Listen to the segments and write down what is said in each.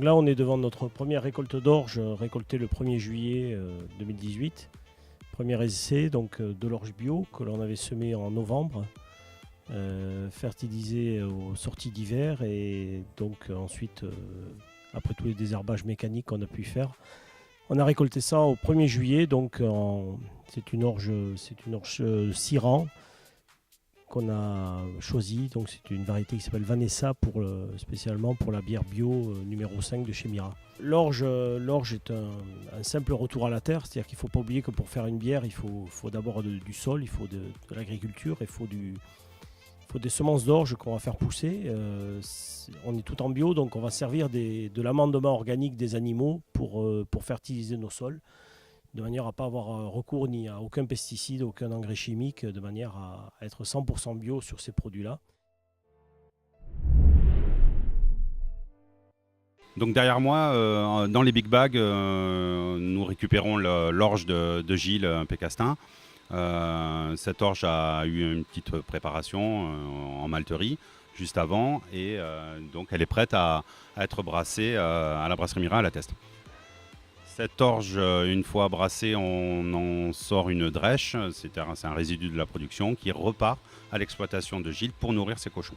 Donc là, on est devant notre première récolte d'orge, récoltée le 1er juillet 2018. Premier essai donc, de l'orge bio que l'on avait semé en novembre, fertilisé aux sorties d'hiver et donc ensuite, après tous les désherbages mécaniques qu'on a pu faire, on a récolté ça au 1er juillet. Donc c'est une orge Siran qu'on a choisie. Donc c'est une variété qui s'appelle Vanessa spécialement pour la bière bio numéro 5 de chez Mira. L'orge est un simple retour à la terre, c'est-à-dire qu'il ne faut pas oublier que pour faire une bière, il faut d'abord du sol, il faut de l'agriculture, il faut des semences d'orge qu'on va faire pousser. On est tout en bio, donc on va servir de l'amendement organique des animaux pour fertiliser nos sols, de manière à ne pas avoir recours ni à aucun pesticide, aucun engrais chimique, de manière à être 100% bio sur ces produits-là. Donc derrière moi, dans les big bags, nous récupérons l'orge de Gilles Pécastin. Cette orge a eu une petite préparation en malterie juste avant et donc elle est prête à être brassée à la brasserie Mira à La Teste. Cette orge, une fois brassée, on en sort une drèche, c'est un résidu de la production qui repart à l'exploitation de Gilles pour nourrir ses cochons.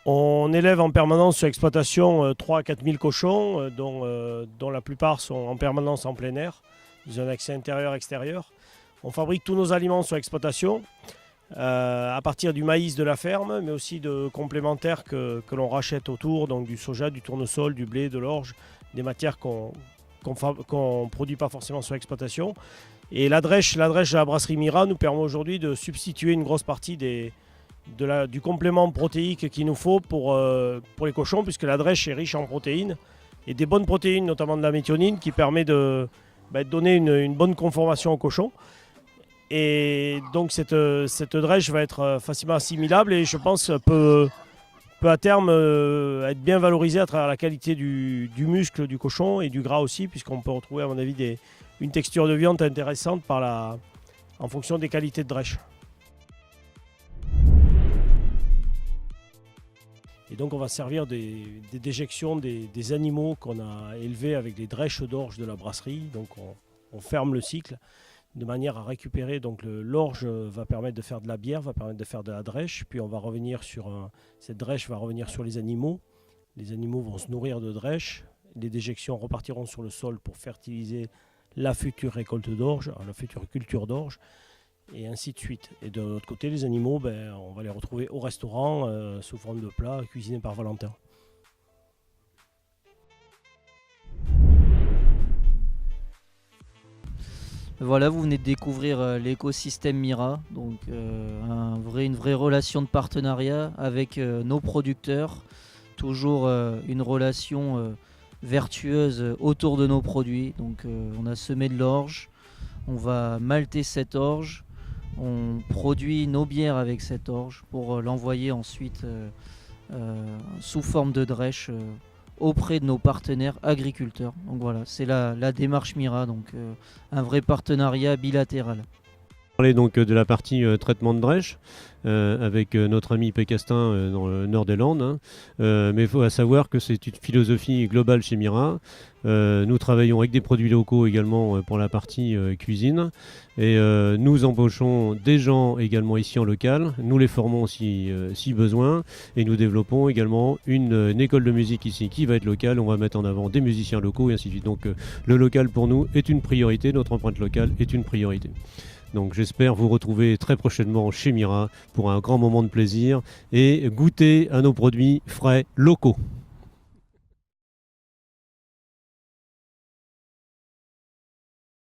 On élève en permanence sur l'exploitation 3 à 4 000 cochons, dont la plupart sont en permanence en plein air. Ils ont un accès intérieur-extérieur. On fabrique tous nos aliments sur l'exploitation, à partir du maïs de la ferme, mais aussi de complémentaires que l'on rachète autour, donc du soja, du tournesol, du blé, de l'orge, des matières qu'on ne produit pas forcément sur l'exploitation. Et la drèche de la brasserie Mira nous permet aujourd'hui de substituer une grosse partie du complément protéique qu'il nous faut pour les cochons, puisque la drèche est riche en protéines, et des bonnes protéines, notamment de la méthionine, qui permet de donner une bonne conformation aux cochons. Et donc cette drèche va être facilement assimilable et je pense peut à terme être bien valorisée à travers la qualité du muscle du cochon et du gras aussi, puisqu'on peut retrouver à mon avis une texture de viande intéressante en fonction des qualités de drèche. Et donc on va servir des déjections des animaux qu'on a élevés avec des drèches d'orge de la brasserie. Donc on ferme le cycle de manière à récupérer. Donc l'orge va permettre de faire de la bière, va permettre de faire de la drèche. Puis on va revenir cette drèche va revenir sur les animaux. Les animaux vont se nourrir de drèche. Les déjections repartiront sur le sol pour fertiliser la future récolte d'orge, la future culture d'orge. Et ainsi de suite. Et de l'autre côté, les animaux, on va les retrouver au restaurant sous forme de plats cuisinés par Valentin. Voilà, vous venez de découvrir l'écosystème Mira, donc une vraie relation de partenariat avec nos producteurs, toujours une relation vertueuse autour de nos produits. Donc on a semé de l'orge, on va malter cette orge. On produit nos bières avec cette orge pour l'envoyer ensuite sous forme de drèche auprès de nos partenaires agriculteurs. Donc voilà, c'est la démarche Mira, donc un vrai partenariat bilatéral. On va parler donc de la partie traitement de drèche avec notre ami Pécastin dans le nord des Landes. Hein. Mais il faut savoir que c'est une philosophie globale chez Mira. Nous travaillons avec des produits locaux également pour la partie cuisine. Et nous embauchons des gens également ici en local. Nous les formons si besoin. Et nous développons également une école de musique ici qui va être locale. On va mettre en avant des musiciens locaux et ainsi de suite. Donc le local pour nous est une priorité. Notre empreinte locale est une priorité. Donc j'espère vous retrouver très prochainement chez Mira pour un grand moment de plaisir et goûter à nos produits frais locaux.